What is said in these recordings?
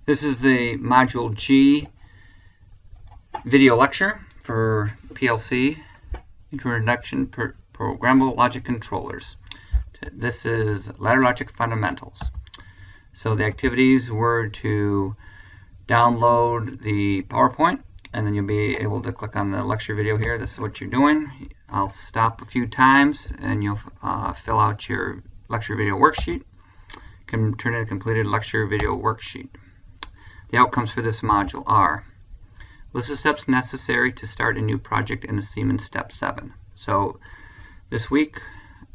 This is the Module G video lecture for PLC, Introduction Programmable Logic Controllers. This is Ladder Logic Fundamentals. So the activities were to download the PowerPoint, and then you'll be able to click on the lecture video here. This is what you're doing. I'll stop a few times and you'll fill out your lecture video worksheet. You can turn in a completed lecture video worksheet. The outcomes for this module are: list the steps necessary to start a new project in the Siemens Step 7. So this week,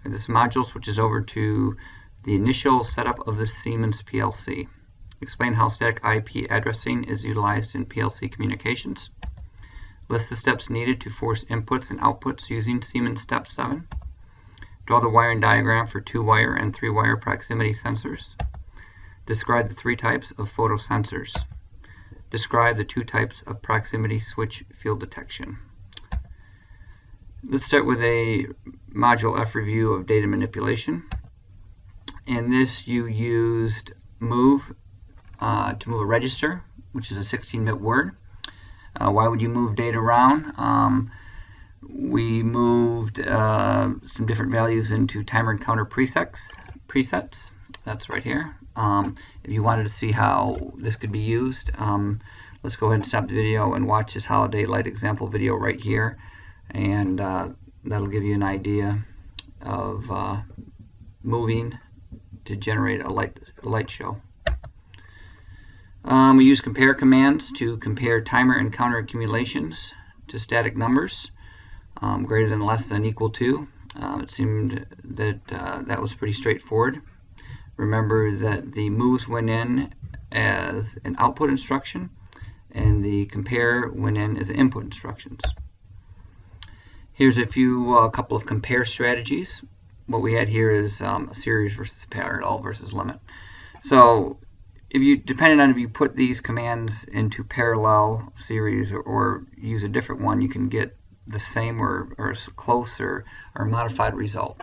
this module switches over to the initial setup of the Siemens PLC. Explain how static IP addressing is utilized in PLC communications. List the steps needed to force inputs and outputs using Siemens Step 7. Draw the wiring diagram for 2-wire and 3-wire proximity sensors. Describe the 3 types of photosensors. Describe the 2 types of proximity switch field detection. Let's start with a Module F review of data manipulation. In this, you used move to move a register, which is a 16-bit word. Why would you move data around? We moved some different values into timer and counter presets. That's right here. If you wanted to see how this could be used, let's go ahead and stop the video and watch this holiday light example video right here, and that'll give you an idea of moving to generate a light show. We use compare commands to compare timer and counter accumulations to static numbers, greater than, less than, equal to. It seemed that that was pretty straightforward. Remember that the moves went in as an output instruction and the compare went in as input instructions. Here's a couple of compare strategies. What we had here is a series versus parallel versus limit. So depending on if you put these commands into parallel, series, or use a different one, you can get the same or close or modified result.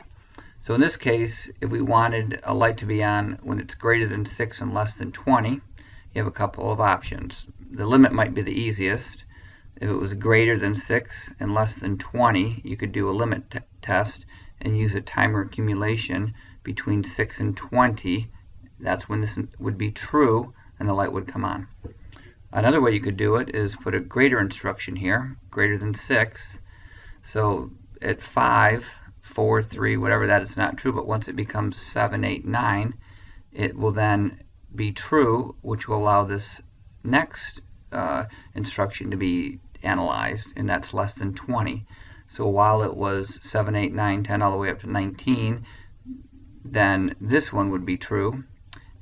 So in this case, if we wanted a light to be on when it's greater than 6 and less than 20, you have a couple of options. The limit might be the easiest. If it was greater than 6 and less than 20, you could do a limit test and use a timer accumulation between 6 and 20. That's when this would be true and the light would come on. Another way you could do it is put a greater instruction here, greater than 6. So at 5, 4, 3, whatever that is not true, but once it becomes 7, 8, 9, it will then be true, which will allow this next instruction to be analyzed, and that's less than 20. So while it was 7, 8, 9, 10, all the way up to 19, then this one would be true,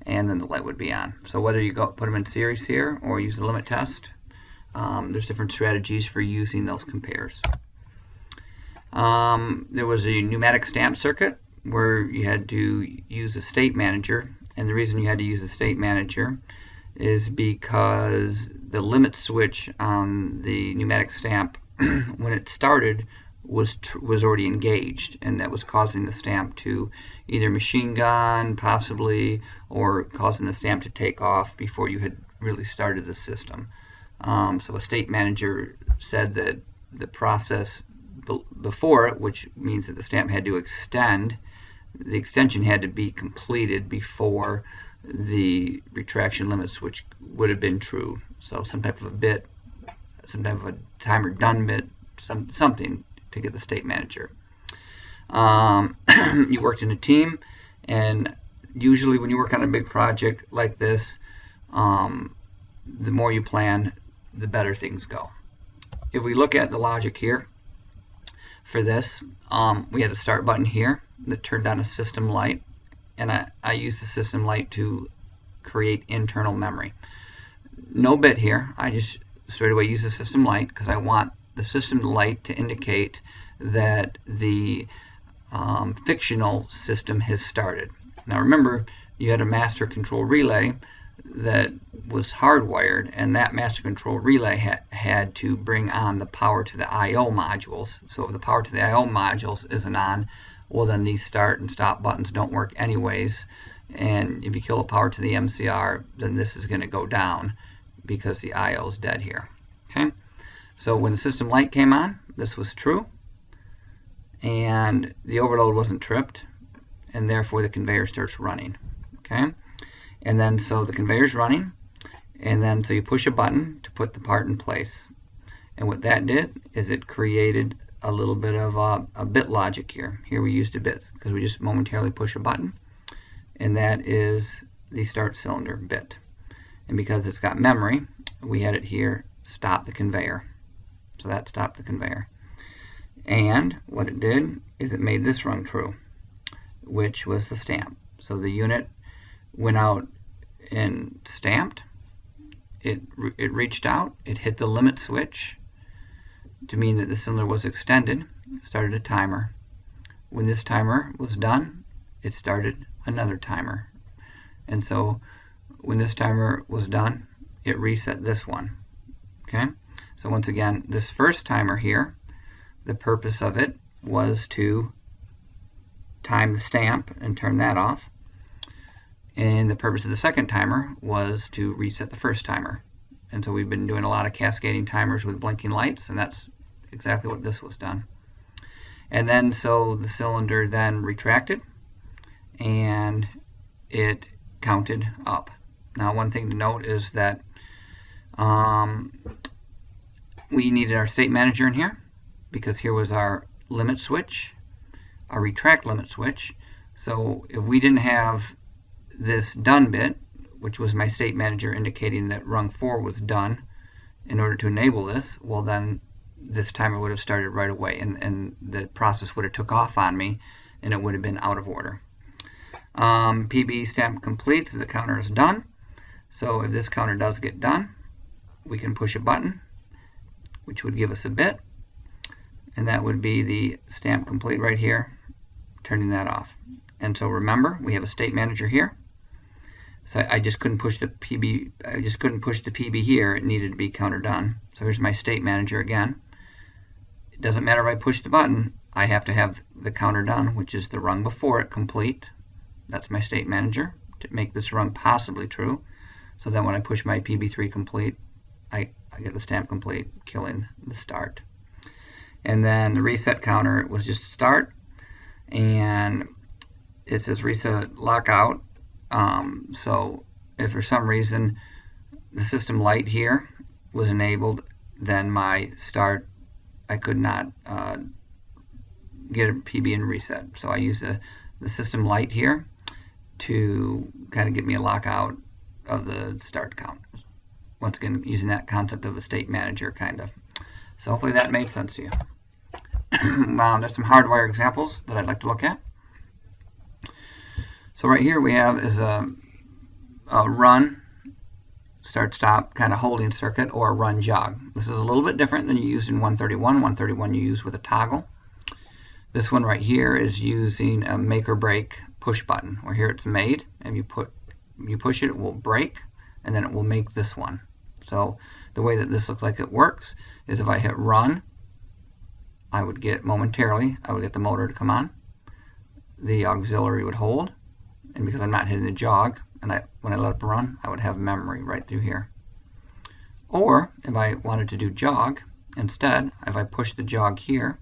and then the light would be on. So whether you put them in series here or use the limit test, there's different strategies for using those compares. There was a pneumatic stamp circuit where you had to use a state manager, and the reason you had to use a state manager is because the limit switch on the pneumatic stamp when it started was already engaged, and that was causing the stamp to either machine gun possibly, or causing the stamp to take off before you had really started the system. So a state manager said that the process before it, which means that the stamp had to extend, the extension had to be completed before the retraction limit switch would have been true. So some type of a bit, some type of a timer done bit, something to get the state manager. You worked in a team, and usually when you work on a big project like this, the more you plan, the better things go. If we look at the logic here for this, we had a start button here that turned on a system light, and I used the system light to create internal memory. No bit here. I just straight away use the system light because I want the system light to indicate that the fictional system has started. Now remember, you had a master control relay that was hardwired, and that master control relay had to bring on the power to the I/O modules. So if the power to the I/O modules isn't on, well then these start and stop buttons don't work anyways, And if you kill the power to the MCR, then this is going to go down because the IO is dead here. Okay, so when the system light came on, this was true, and the overload wasn't tripped, and therefore the conveyor starts running. Okay, and then so the conveyor's running, and then so you push a button to put the part in place. And what that did is it created a little bit of a bit logic here. Here we used a bit because we just momentarily push a button, and that is the start cylinder bit. And because it's got memory, we had it here stop the conveyor. So that stopped the conveyor. And what it did is it made this rung true, which was the stamp. So the unit went out and stamped. It reached out, it hit the limit switch to mean that the cylinder was extended, started a timer. When this timer was done, it started another timer. And so when this timer was done, it reset this one. Okay? So once again, this first timer here, the purpose of it was to time the stamp and turn that off. And the purpose of the second timer was to reset the first timer. And so we've been doing a lot of cascading timers with blinking lights, and that's exactly what this was done. And then so the cylinder then retracted, and it counted up. Now one thing to note is that we needed our state manager in here, because here was our limit switch, our retract limit switch. So if we didn't have this done bit, which was my state manager indicating that rung 4 was done in order to enable this, well then this timer would have started right away, and the process would have took off on me, and it would have been out of order. PB stamp complete, so the counter is done. So if this counter does get done, we can push a button, which would give us a bit, and that would be the stamp complete right here, turning that off. And so remember, we have a state manager here. So I just couldn't push the PB. I just couldn't push the PB here. It needed to be counter done. So here's my state manager again. It doesn't matter if I push the button. I have to have the counter done, which is the rung before it, complete. That's my state manager to make this rung possibly true. So then when I push my PB3 complete, I get the stamp complete, killing the start. And then the reset counter was just start, and it says reset lockout. So if for some reason the system light here was enabled, then my start, I could not get a PB and reset. So I use the system light here to kind of get me a lockout of the start count. Once again, using that concept of a state manager kind of. So hopefully that made sense to you. There's some hardwire examples that I'd like to look at. So right here we have is a run, start, stop, kind of holding circuit, or a run jog. This is a little bit different than you used in 131. 131 you use with a toggle. This one right here is using a make or break push button, where here it's made, and you push it, it will break, and then it will make this one. So the way that this looks like it works is if I hit run, I would get momentarily, I would get the motor to come on, the auxiliary would hold, and because I'm not hitting the jog, and when I let it run, I would have memory right through here. Or if I wanted to do jog, instead, if I push the jog here,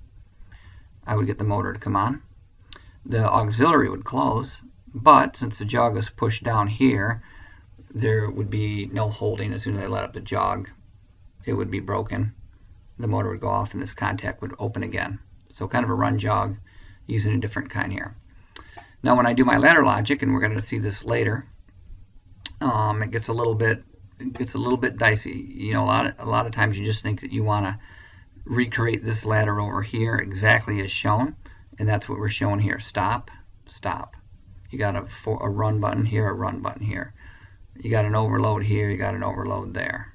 I would get the motor to come on. The auxiliary would close, but since the jog is pushed down here, there would be no holding. As soon as I let up the jog, it would be broken. The motor would go off, and this contact would open again. So kind of a run jog using a different kind here. Now when I do my ladder logic, and we're going to see this later, it gets a little bit dicey. You know, a lot of times you just think that you want to recreate this ladder over here exactly as shown, and that's what we're showing here. Stop, stop. You got a run button here, a run button here. You got an overload here, you got an overload there.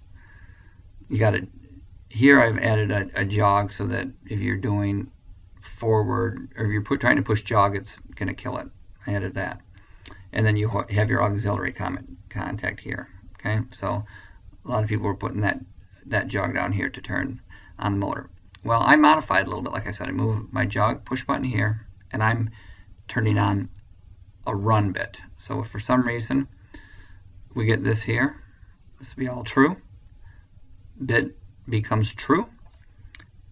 You got a here I've added a jog so that if you're doing forward, or if you're trying to push jog, it's going to kill it. I added that. And then you have your auxiliary contact here. Okay, so a lot of people were putting that jog down here to turn on the motor. Well, I modified a little bit. Like I said, I moved my jog push button here, and I'm turning on a run bit. So if for some reason we get this here, this will be all true. Bit becomes true.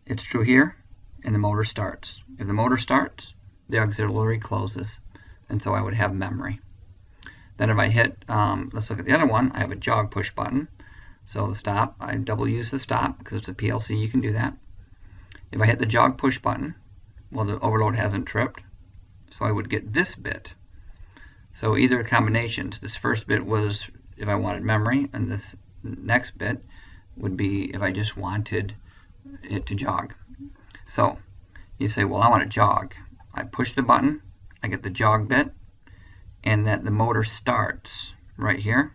It's true here, and the motor starts. If the motor starts, the auxiliary closes, and so I would have memory. Then if I hit, let's look at the other one, I have a jog push button. So the stop, I double use the stop because it's a PLC, you can do that. If I hit the jog push button, well, the overload hasn't tripped, so I would get this bit. So either combinations. This first bit was if I wanted memory, and this next bit would be if I just wanted it to jog. So you say, well, I want to jog. I push the button, I get the jog bit, and that the motor starts right here.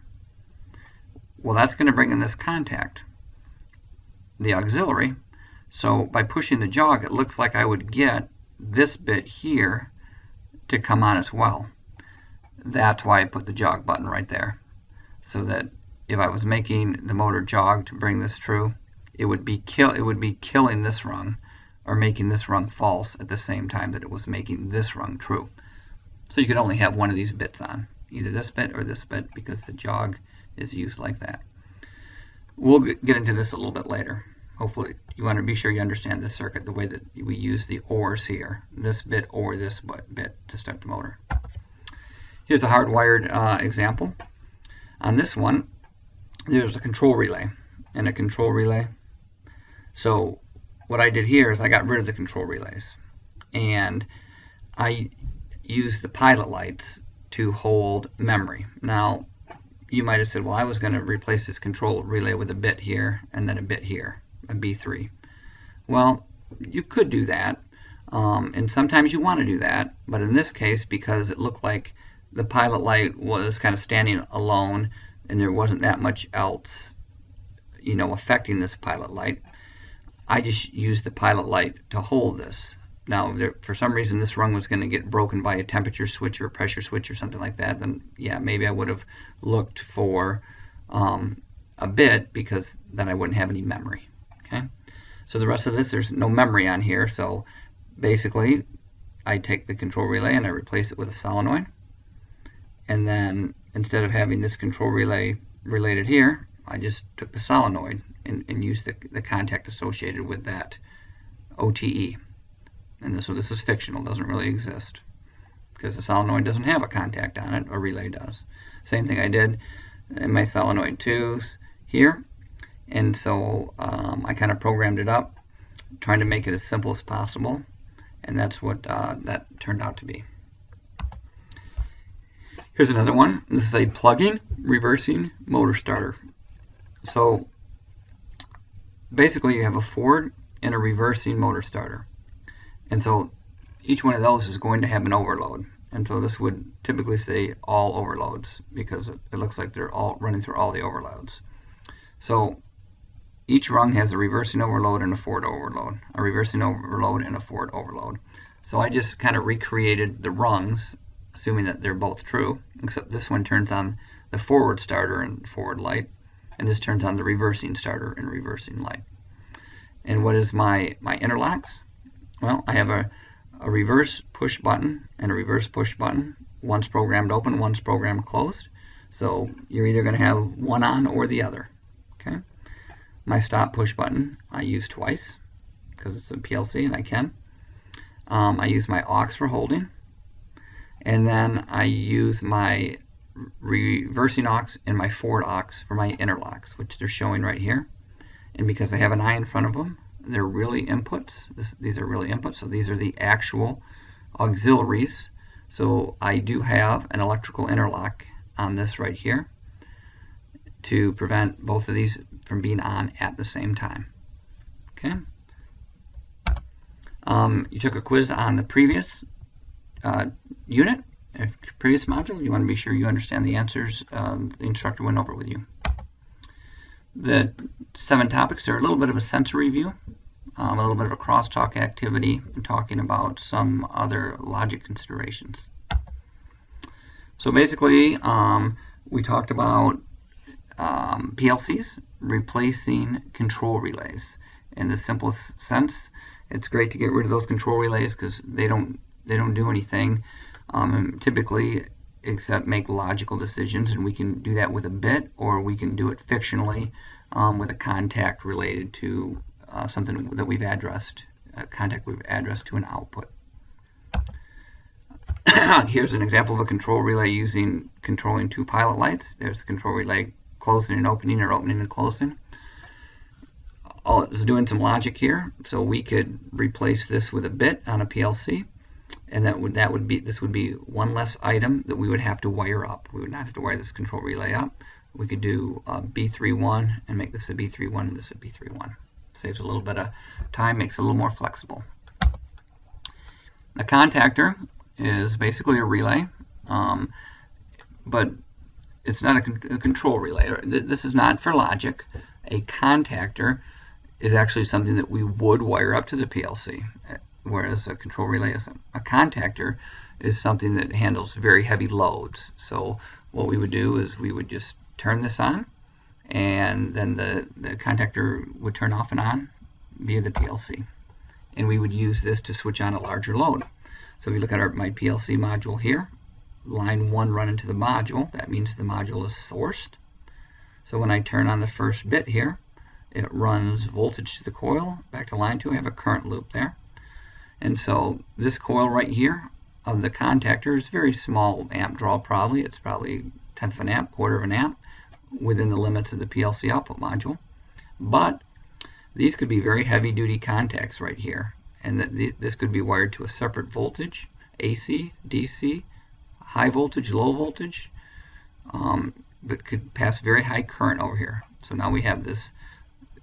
Well, that's going to bring in this contact, the auxiliary. So by pushing the jog, it looks like I would get this bit here to come on as well. That's why I put the jog button right there, so that if I was making the motor jog to bring this true, it would be killing this rung, or making this rung false at the same time that it was making this rung true. So you could only have one of these bits on, either this bit or this bit, because the jog is used like that. We'll get into this a little bit later. Hopefully you want to be sure you understand this circuit the way that we use the ORs here, this bit or this bit to start the motor. Here's a hardwired example. On this one, there's a control relay and a control relay. So what I did here is I got rid of the control relays, and I used the pilot lights to hold memory. Now, you might have said, well, I was going to replace this control relay with a bit here and then a bit here, a B3. Well, you could do that, and sometimes you want to do that, but in this case, because it looked like the pilot light was kind of standing alone and there wasn't that much else, affecting this pilot light, I just used the pilot light to hold this. Now, for some reason, this rung was going to get broken by a temperature switch or a pressure switch or something like that, then yeah, maybe I would have looked for a bit, because then I wouldn't have any memory. Okay, so the rest of this, there's no memory on here, so basically I take the control relay and I replace it with a solenoid, and then instead of having this control relay related here, I just took the solenoid and used the contact associated with that OTE. And so this is fictional, doesn't really exist, because the solenoid doesn't have a contact on it, a relay does. Same thing I did in my solenoid 2s here, and so I kind of programmed it up, trying to make it as simple as possible, and that's what that turned out to be. Here's another one. This is a plugging, reversing motor starter. So basically you have a forward and a reversing motor starter. And so each one of those is going to have an overload. And so this would typically say all overloads, because it looks like they're all running through all the overloads. So each rung has a reversing overload and a forward overload, a reversing overload and a forward overload. So I just kind of recreated the rungs, assuming that they're both true, except this one turns on the forward starter and forward light, and this turns on the reversing starter and reversing light. And what is my interlocks? Well, I have a reverse push button and a reverse push button. One's programmed open, one's programmed closed. So you're either going to have one on or the other. Okay. My stop push button I use twice because it's a PLC and I can. I use my aux for holding, and then I use my reversing aux and my forward aux for my interlocks, which they're showing right here. And because I have an I in front of them, they're really inputs. These are really inputs, so these are the actual auxiliaries. So I do have an electrical interlock on this right here to prevent both of these from being on at the same time. Okay. You took a quiz on the previous unit, previous module. You want to be sure you understand the answers the instructor went over with you. The 7 topics are a little bit of a sensory review, a little bit of a crosstalk activity, and talking about some other logic considerations. So basically, we talked about PLCs replacing control relays. In the simplest sense, it's great to get rid of those control relays because they don't do anything typically except make logical decisions, and we can do that with a bit, or we can do it fictionally with a contact related to something that we've addressed, a contact we've addressed to an output. Here's an example of a control relay controlling two pilot lights. There's the control relay closing and opening, or opening and closing. It's doing some logic here, so we could replace this with a bit on a PLC, and this would be one less item that we would have to wire up. We would not have to wire this control relay up. We could do a B31 and make this a B31 and this a B31. Saves a little bit of time, makes it a little more flexible. A contactor is basically a relay, but it's not a control relay. This is not for logic. A contactor is actually something that we would wire up to the PLC, whereas a control relay is a contactor is something that handles very heavy loads. So what we would do is we would just turn this on, and then the contactor would turn off and on via the PLC, and we would use this to switch on a larger load. So if you look at my PLC module here, line 1 run into the module. That means the module is sourced. So when I turn on the first bit here, it runs voltage to the coil, back to line 2. I have a current loop there. And so this coil right here of the contactor is very small amp draw probably. It's probably 1/10 of an amp, 1/4 of an amp, within the limits of the PLC output module. But these could be very heavy duty contacts right here. And this could be wired to a separate voltage, AC, DC, high voltage, low voltage, but could pass very high current over here. So now we have this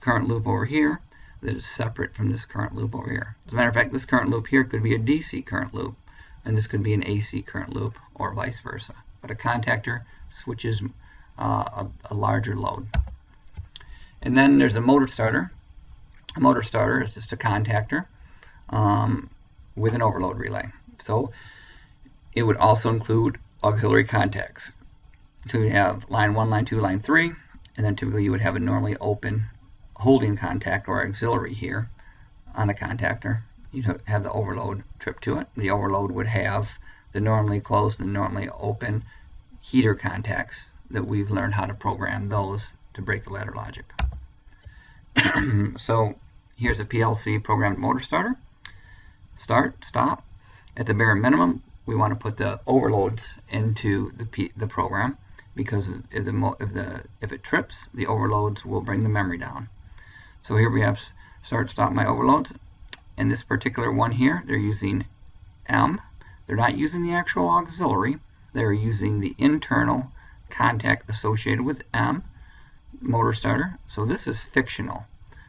current loop over here that is separate from this current loop over here. As a matter of fact, this current loop here could be a DC current loop, and this could be an AC current loop, or vice versa. But a contactor switches a larger load. And then there's a motor starter. A motor starter is just a contactor with an overload relay. So it would also include auxiliary contacts. So you have line 1, line 2, line 3, and then typically you would have a normally open holding contact or auxiliary here on a contactor. You'd have the overload trip to it. The overload would have the normally closed and normally open heater contacts that we've learned how to program those to break the ladder logic. So here's a PLC programmed motor starter. Start, stop. At the bare minimum, we want to put the overloads into the program, because if it trips, the overloads will bring the memory down. So here we have start, stop my overloads. In this particular one here, they're using M. They're not using the actual auxiliary. They're using the internal contact associated with M, motor starter. So this is fictional,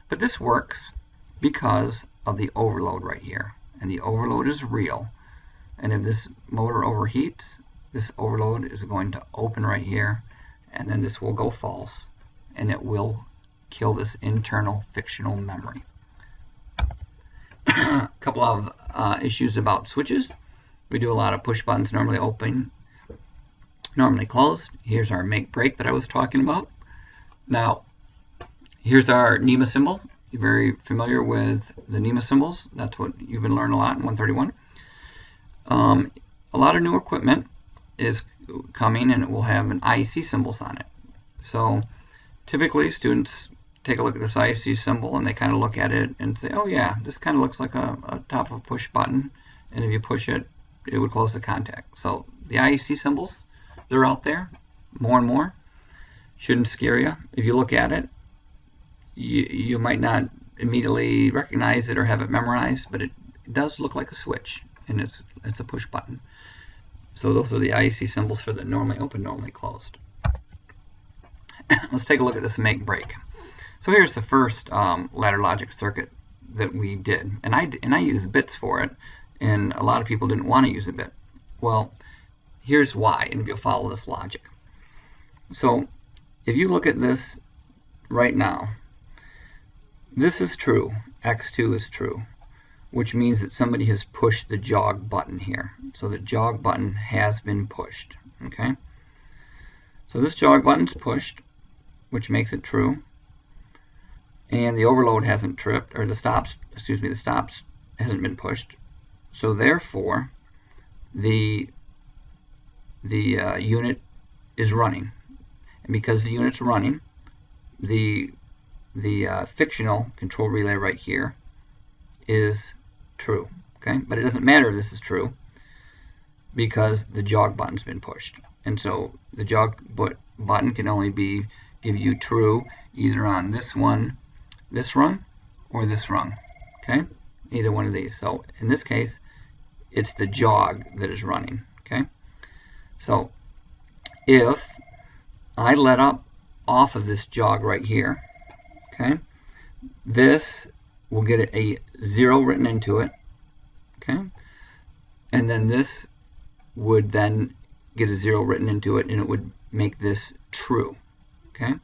but this works because of the overload right here. And the overload is real. And if this motor overheats, this overload is going to open right here, and then this will go false, and it will kill this internal fictional memory. A couple of issues about switches. We do a lot of push buttons, normally open, normally closed. Here's our make break that I was talking about. Now, here's our NEMA symbol. You're very familiar with the NEMA symbols. That's what you've been learning a lot in 131. A lot of new equipment is coming, and it will have an IEC symbols on it. So typically students take a look at this IEC symbol and they kind of look at it and say, oh yeah, this kind of looks like a top of a push button, and if you push it, it would close the contact. So the IEC symbols, they're out there more and more. Shouldn't scare you. If you look at it, you might not immediately recognize it or have it memorized, but it does look like a switch, and it's a push button. So those are the IEC symbols for the normally open, normally closed. Let's take a look at this make break. So here's the first ladder logic circuit that we did, and I used bits for it, and a lot of people didn't want to use a bit. Well, here's why, and if you'll follow this logic. So if you look at this right now, this is true, X2 is true, which means that somebody has pushed the jog button here. So the jog button has been pushed, okay? So this jog button's pushed, which makes it true, and the overload hasn't tripped, or the stops hasn't been pushed. So therefore, the the unit is running. And because the unit's running, the fictional control relay right here is true. Okay, but it doesn't matter if this is true because the jog button's been pushed. And so the jog button can only give you true either on this rung or this rung. Okay, either one of these. So in this case, it's the jog that is running. Okay, so if I let up off of this jog right here, okay, this will get a 0 written into it. Okay, and then this would then get a 0 written into it, and it would make this true. Okay,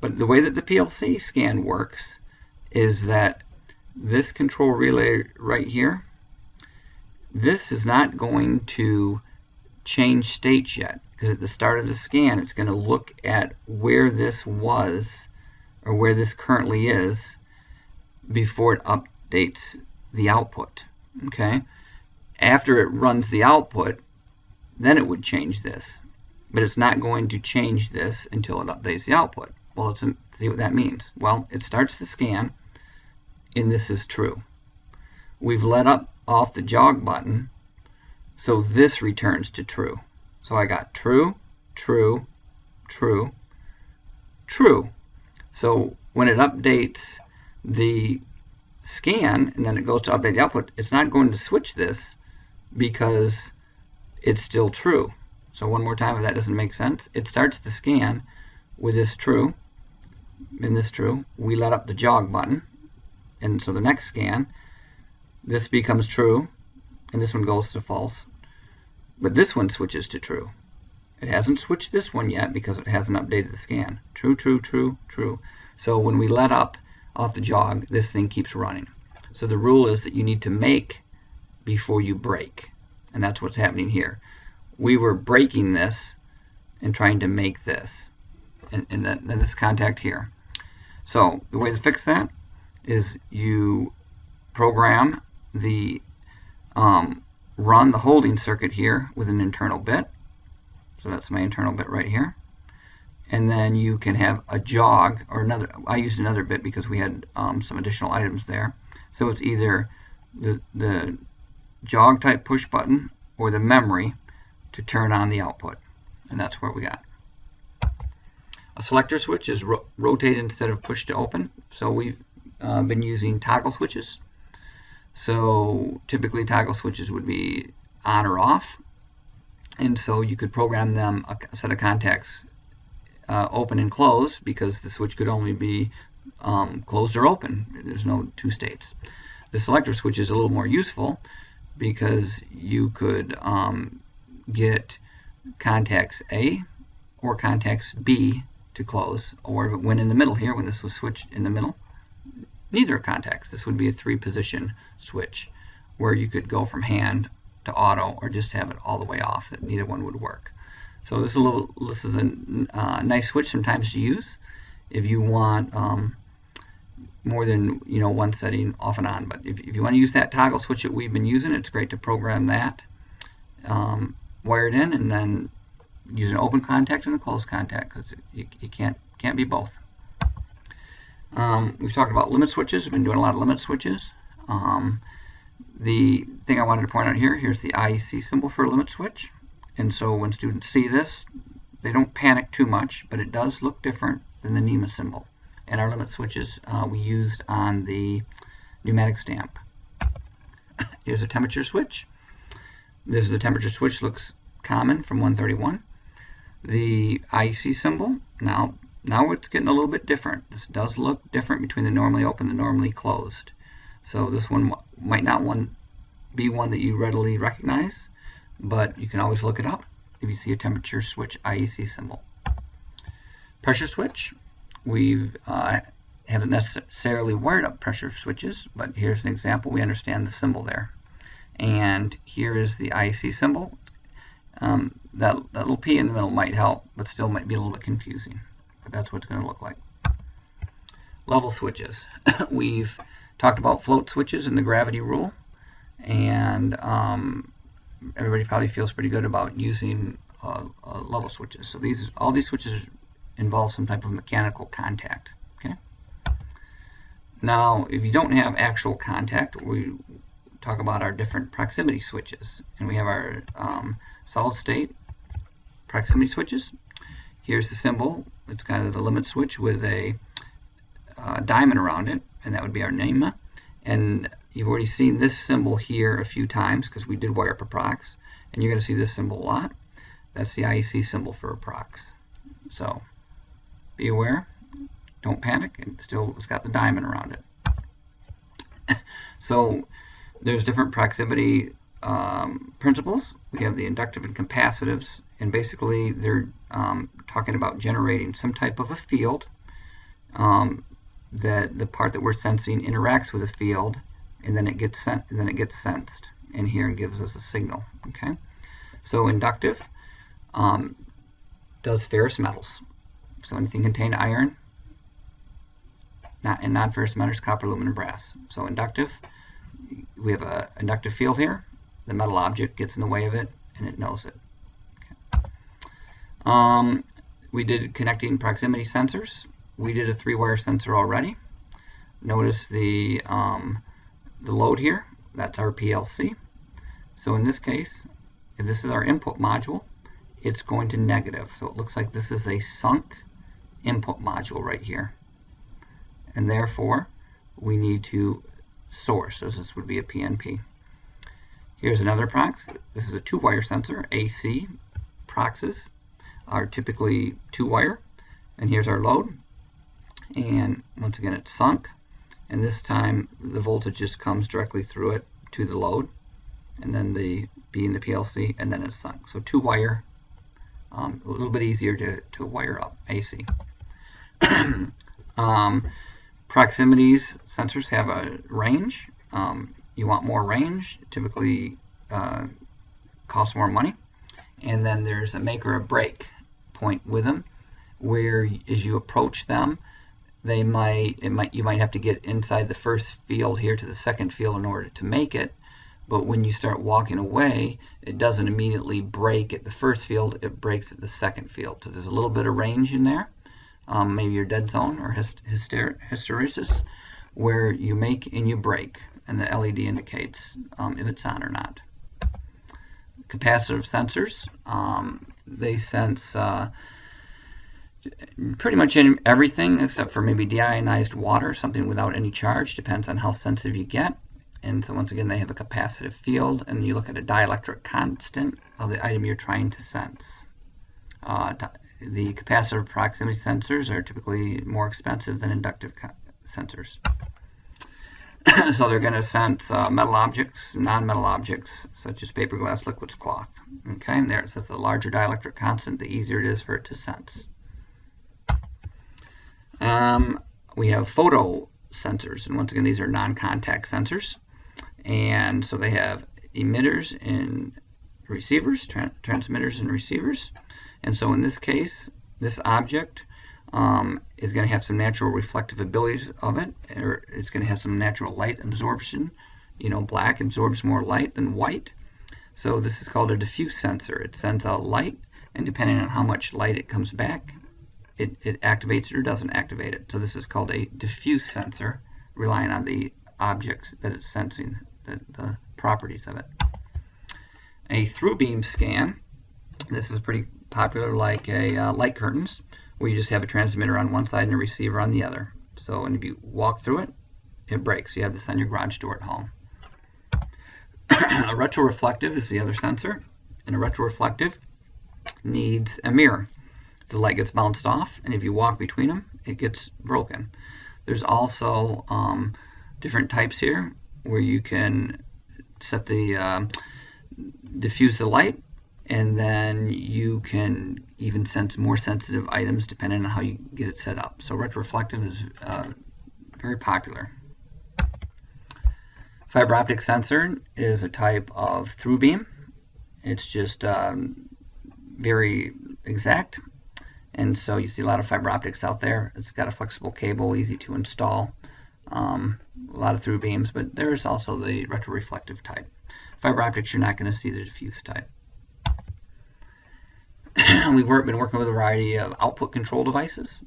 but the way that the PLC scan works is that this control relay right here, this is not going to change states yet, because at the start of the scan it's going to look at where this was or where this currently is before it updates the output. Okay, after it runs the output, then it would change this, but it's not going to change this until it updates the output. Well, let's see what that means. Well, it starts the scan and this is true. We've let up off the jog button, so this returns to true. So I got true, true, true, true. So when it updates the scan and then it goes to update the output, it's not going to switch this because it's still true. So one more time, if that doesn't make sense, it starts the scan with this true and this true. We let up the jog button, and so the next scan, this becomes true and this one goes to false, but this one switches to true. It hasn't switched this one yet because it hasn't updated the scan. True, true, true, true. So when we let up off the jog, this thing keeps running. So the rule is that you need to make before you break, and that's what's happening here. We were breaking this and trying to make this, and this contact here. So the way to fix that is you program the run the holding circuit here with an internal bit. So that's my internal bit right here. And then you can have a jog or another. I used another bit because we had some additional items there. So it's either the jog type push button or the memory to turn on the output, and that's what we got. A selector switch is rotate instead of push to open. So we've been using toggle switches. So typically toggle switches would be on or off, and so you could program them a set of contacts open and close, because the switch could only be closed or open. There's no two states. The selector switch is a little more useful because you could get contacts A or contacts B to close, or if it went in the middle here, when this was switched in the middle, neither contacts. This would be a 3-position switch where you could go from hand to auto or just have it all the way off, that neither one would work. So this is a nice switch sometimes to use if you want more than one setting off and on. But if you want to use that toggle switch that we've been using, it's great to program that wired in, and then use an open contact and a closed contact, because you can't be both. We've talked about limit switches. We've been doing a lot of limit switches. The thing I wanted to point out here's the IEC symbol for a limit switch. And so when students see this, they don't panic too much, but it does look different than the NEMA symbol. And our limit switches we used on the pneumatic stamp. Here's a temperature switch. This is the temperature switch, looks common from 131. The IEC symbol, now it's getting a little bit different. This does look different between the normally open and the normally closed. So this one might not be one that you readily recognize, but you can always look it up if you see a temperature switch IEC symbol. Pressure switch, we haven't necessarily wired up pressure switches, but here's an example. We understand the symbol there. And here is the IEC symbol. That little P in the middle might help, but still might be a little bit confusing. But that's what it's going to look like. Level switches. We've talked about float switches in the gravity rule, and everybody probably feels pretty good about using level switches. So all these switches involve some type of mechanical contact. Okay. Now, if you don't have actual contact, we talk about our different proximity switches, and we have our solid state proximity switches. Here's the symbol. It's kind of the limit switch with a diamond around it, and that would be our NEMA. And you've already seen this symbol here a few times because we did wire up a prox, and you're going to see this symbol a lot. That's the IEC symbol for a prox. So be aware, don't panic, and still it's got the diamond around it. So there's different proximity principles. We have the inductive and capacitives, and basically they're talking about generating some type of a field that the part that we're sensing interacts with a field, and then it gets sensed in here and gives us a signal. Okay, so inductive does ferrous metals, so anything containing iron, and non-ferrous metals, copper, aluminum, brass. So inductive, we have an inductive field here. The metal object gets in the way of it, and it knows it. Okay. We did connecting proximity sensors. We did a 3-wire sensor already. Notice the load here. That's our PLC. So in this case, if this is our input module, it's going to negative. So it looks like this is a sunk input module right here. And therefore, we need to source. So this would be a PNP. Here's another prox. This is a 2-wire sensor. AC proxes are typically 2-wire. And here's our load. And once again, it's sunk. And this time, the voltage just comes directly through it to the load. And then the B in the PLC, and then it's sunk. So 2-wire, a little bit easier to wire up AC. Proximities sensors have a range. You want more range, typically costs more money. And then there's a make or a break point with them, where as you approach them, you might have to get inside the first field here to the second field in order to make it. But when you start walking away, it doesn't immediately break at the first field, it breaks at the second field. So there's a little bit of range in there. Maybe your dead zone or hysteresis, where you make and you break, and the LED indicates if it's on or not. Capacitive sensors, they sense pretty much in everything except for maybe deionized water, something without any charge, depends on how sensitive you get. And so once again, they have a capacitive field, and you look at a dielectric constant of the item you're trying to sense. The capacitive proximity sensors are typically more expensive than inductive sensors. So they're going to sense metal objects, non-metal objects, such as paper, glass, liquids, cloth. Okay, and there it says the larger dielectric constant, the easier it is for it to sense. We have photo sensors, and once again, these are non-contact sensors. And so they have emitters and receivers, transmitters and receivers. And so in this case, this object is going to have some natural reflective abilities of it, or it's going to have some natural light absorption. You know, black absorbs more light than white. So this is called a diffuse sensor. It sends out light, and depending on how much light it comes back, it activates it or doesn't activate it. So this is called a diffuse sensor, relying on the objects that it's sensing, the properties of it. A through beam scan. This is pretty popular, like a light curtains, where you just have a transmitter on one side and a receiver on the other. So and if you walk through it, it breaks. You have this on your garage door at home. A retroreflective is the other sensor, and a retroreflective needs a mirror. The light gets bounced off, and if you walk between them, it gets broken. There's also different types here where you can set the diffuse the light, and then you can even sense more sensitive items depending on how you get it set up. So retroreflective is very popular. Fiber optic sensor is a type of through beam. It's just very exact, and so you see a lot of fiber optics out there. It's got a flexible cable, easy to install. A lot of through beams, but there's also the retroreflective type. Fiber optics, you're not going to see the diffuse type. We've been working with a variety of output control devices.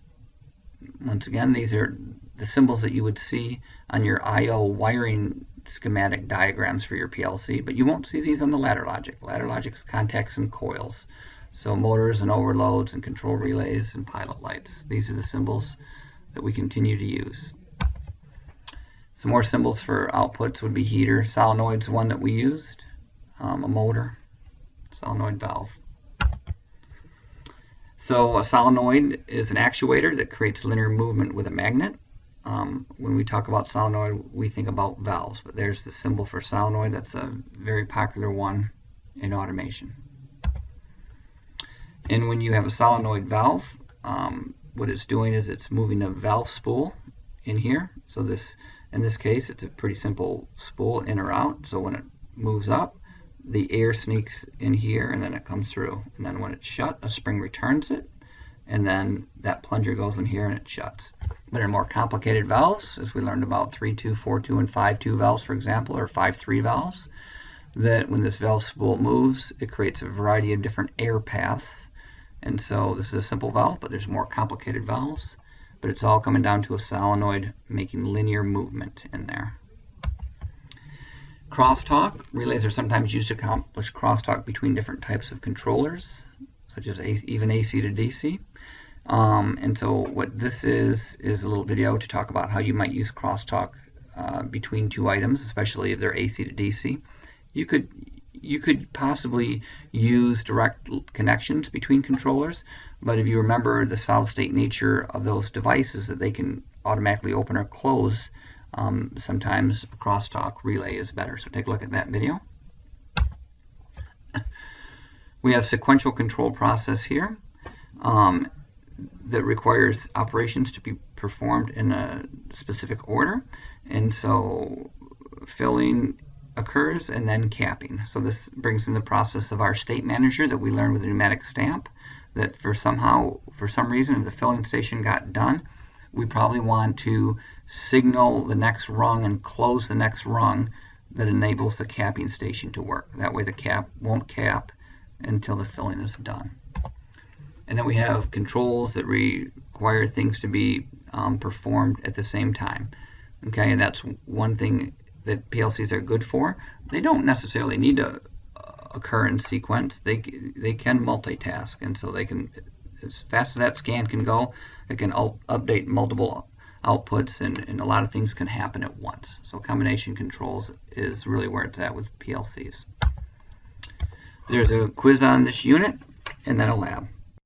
Once again, these are the symbols that you would see on your I/O wiring schematic diagrams for your PLC, but you won't see these on the ladder logic. Ladder logic is contacts and coils. So motors and overloads and control relays and pilot lights. These are the symbols that we continue to use. Some more symbols for outputs would be heater. Solenoid's one that we used. A motor, solenoid valve. So a solenoid is an actuator that creates linear movement with a magnet. When we talk about solenoid, we think about valves, but there's the symbol for solenoid. That's a very popular one in automation. And when you have a solenoid valve, what it's doing is it's moving a valve spool in here. So in this case, it's a pretty simple spool in or out. So when it moves up, the air sneaks in here and then it comes through. And then when it's shut, a spring returns it. And then that plunger goes in here and it shuts. But in more complicated valves, as we learned about 3-2, 4-2, and 5-2 valves, for example, or 5-3 valves, that when this valve spool moves, it creates a variety of different air paths. And so this is a simple valve, but there's more complicated valves. But it's all coming down to a solenoid making linear movement in there. Crosstalk. Relays are sometimes used to accomplish crosstalk between different types of controllers, such as even AC to DC. And so what this is a little video to talk about how you might use crosstalk between two items, especially if they're AC to DC. You could possibly use direct connections between controllers, but if you remember the solid state nature of those devices, that they can automatically open or close, sometimes a crosstalk relay is better. So take a look at that video. We have sequential control process here that requires operations to be performed in a specific order, and so filling occurs and then capping. So this brings in the process of our state manager that we learned with the pneumatic stamp, that for some reason, if the filling station got done, we probably want to signal the next rung and close the next rung that enables the capping station to work. That way the cap won't cap until the filling is done. And then we have controls that require things to be performed at the same time. Okay, and that's one thing that PLCs are good for. They don't necessarily need to occur in sequence. They can multitask, and so they can, as fast as that scan can go, it can update multiple outputs, and a lot of things can happen at once. So combination controls is really where it's at with PLCs. There's a quiz on this unit and then a lab.